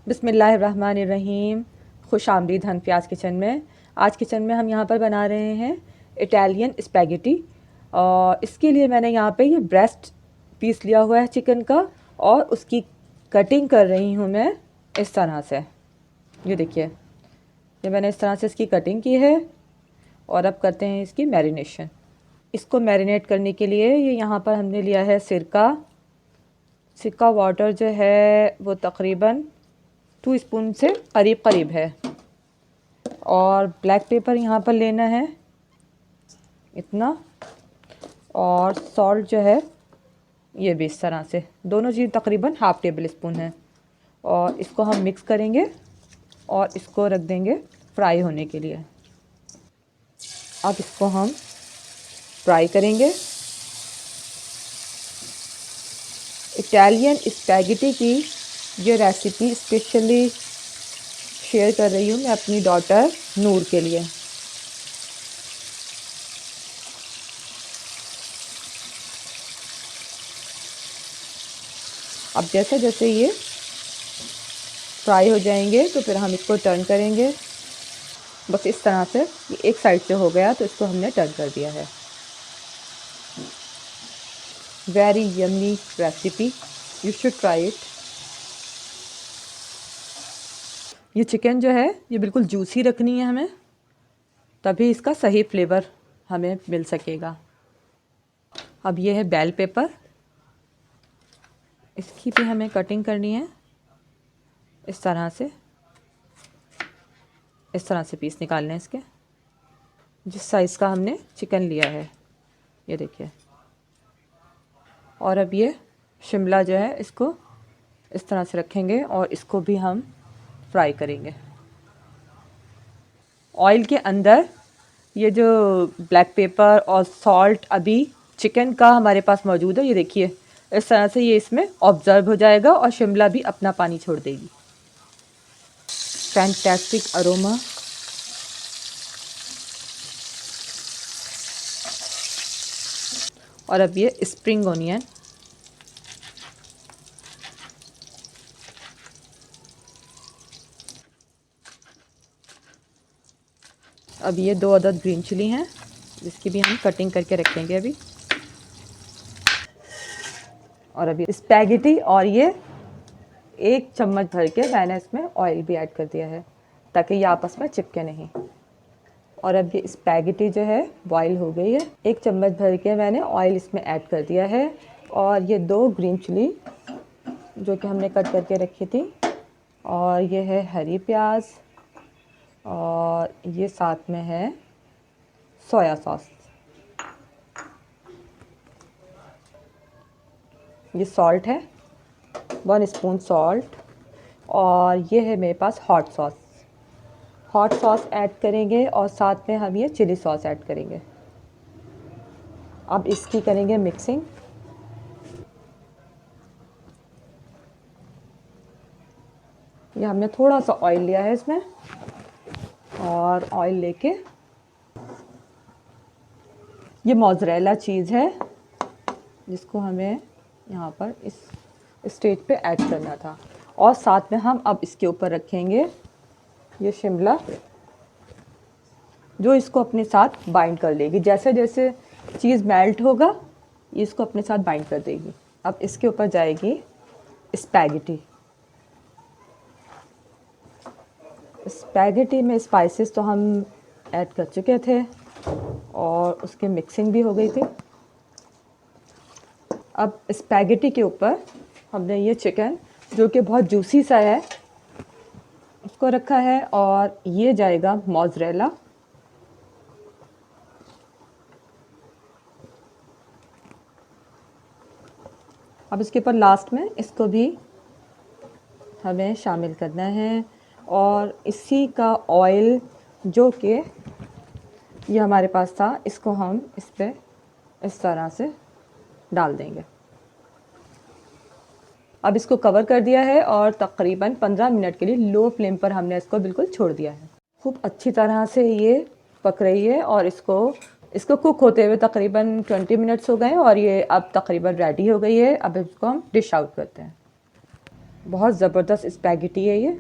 बिस्मिल्लाहिर्रहमानिर्रहीम। खुश आमदीद हनफियाज़ किचन में। आज किचन में हम यहाँ पर बना रहे हैं इटालियन स्पैगेटी। और इसके लिए मैंने यहाँ पे ये ब्रेस्ट पीस लिया हुआ है चिकन का, और उसकी कटिंग कर रही हूँ मैं इस तरह से। ये देखिए, ये मैंने इस तरह से इसकी कटिंग की है। और अब करते हैं इसकी मैरिनेशन। इसको मैरिनेट करने के लिए ये यहाँ पर हमने लिया है सिरका वाटर जो है वो तकरीबन 2 स्पून से करीब करीब है। और ब्लैक पेपर यहाँ पर लेना है इतना, और सॉल्ट जो है ये भी इस तरह से, दोनों चीज़ तकरीबन हाफ़ टेबल स्पून है। और इसको हम मिक्स करेंगे और इसको रख देंगे फ्राई होने के लिए। अब इसको हम फ्राई करेंगे। इटालियन स्पैगेटी की ये रेसिपी स्पेशली शेयर कर रही हूँ मैं अपनी डॉटर नूर के लिए। अब जैसे जैसे ये फ्राई हो जाएंगे तो फिर हम इसको टर्न करेंगे। बस इस तरह से, ये एक साइड से हो गया तो इसको हमने टर्न कर दिया है। Very yummy recipe, you should try it. ये चिकन जो है ये बिल्कुल जूसी रखनी है हमें, तभी इसका सही फ्लेवर हमें मिल सकेगा। अब ये है बेल पेपर, इसकी भी हमें कटिंग करनी है इस तरह से। इस तरह से पीस निकालने हैं इसके, जिस साइज़ का हमने चिकन लिया है, ये देखिए। और अब ये शिमला जो है इसको इस तरह से रखेंगे और इसको भी हम फ्राई करेंगे ऑयल के अंदर। ये जो ब्लैक पेपर और सॉल्ट अभी चिकन का हमारे पास मौजूद है, ये देखिए इस तरह से ये इसमें ऑब्जर्व हो जाएगा और शिमला भी अपना पानी छोड़ देगी। Fantastic aroma. और अब ये स्प्रिंग ओनियन, अब ये 2 अदद ग्रीन चिली हैं जिसकी भी हम कटिंग करके रखेंगे अभी। और अभी स्पैगेटी, और ये 1 चम्मच भर के मैंने इसमें ऑयल भी ऐड कर दिया है ताकि ये आपस में चिपके नहीं। और अब ये स्पैगेटी जो है बॉईल हो गई है। 1 चम्मच भर के मैंने ऑयल इसमें ऐड कर दिया है। और ये 2 ग्रीन चिली जो कि हमने कट करके रखी थी, और ये है हरी प्याज, और ये साथ में है सोया सॉस। ये सॉल्ट है 1 स्पून सॉल्ट, और ये है मेरे पास हॉट सॉस ऐड करेंगे, और साथ में हम ये चिली सॉस ऐड करेंगे। अब इसकी करेंगे मिक्सिंग। ये हमने थोड़ा सा ऑयल लिया है इसमें, और ऑयल लेके ये मोज़रेला चीज़ है जिसको हमें यहाँ पर इस स्टेज पे ऐड करना था। और साथ में हम अब इसके ऊपर रखेंगे ये शिमला, जो इसको अपने साथ बाइंड कर लेगी। जैसे जैसे चीज़ मेल्ट होगा ये इसको अपने साथ बाइंड कर देगी। अब इसके ऊपर जाएगी स्पैगेटी में स्पाइसेस तो हम ऐड कर चुके थे और उसकी मिक्सिंग भी हो गई थी। अब स्पैगेटी के ऊपर हमने ये चिकन जो कि बहुत जूसी सा है उसको रखा है, और ये जाएगा मोज़रेला। अब इसके ऊपर लास्ट में इसको भी हमें शामिल करना है, और इसी का ऑयल जो कि ये हमारे पास था इसको हम इस पर इस तरह से डाल देंगे। अब इसको कवर कर दिया है और तकरीबन 15 मिनट के लिए लो फ्लेम पर हमने इसको बिल्कुल छोड़ दिया है। खूब अच्छी तरह से ये पक रही है, और इसको कुक होते हुए तकरीबन 20 मिनट्स हो गए, और ये अब तकरीबन रेडी हो गई है। अब इसको हम डिश आउट करते हैं। बहुत ज़बरदस्त स्पैगेटी है ये।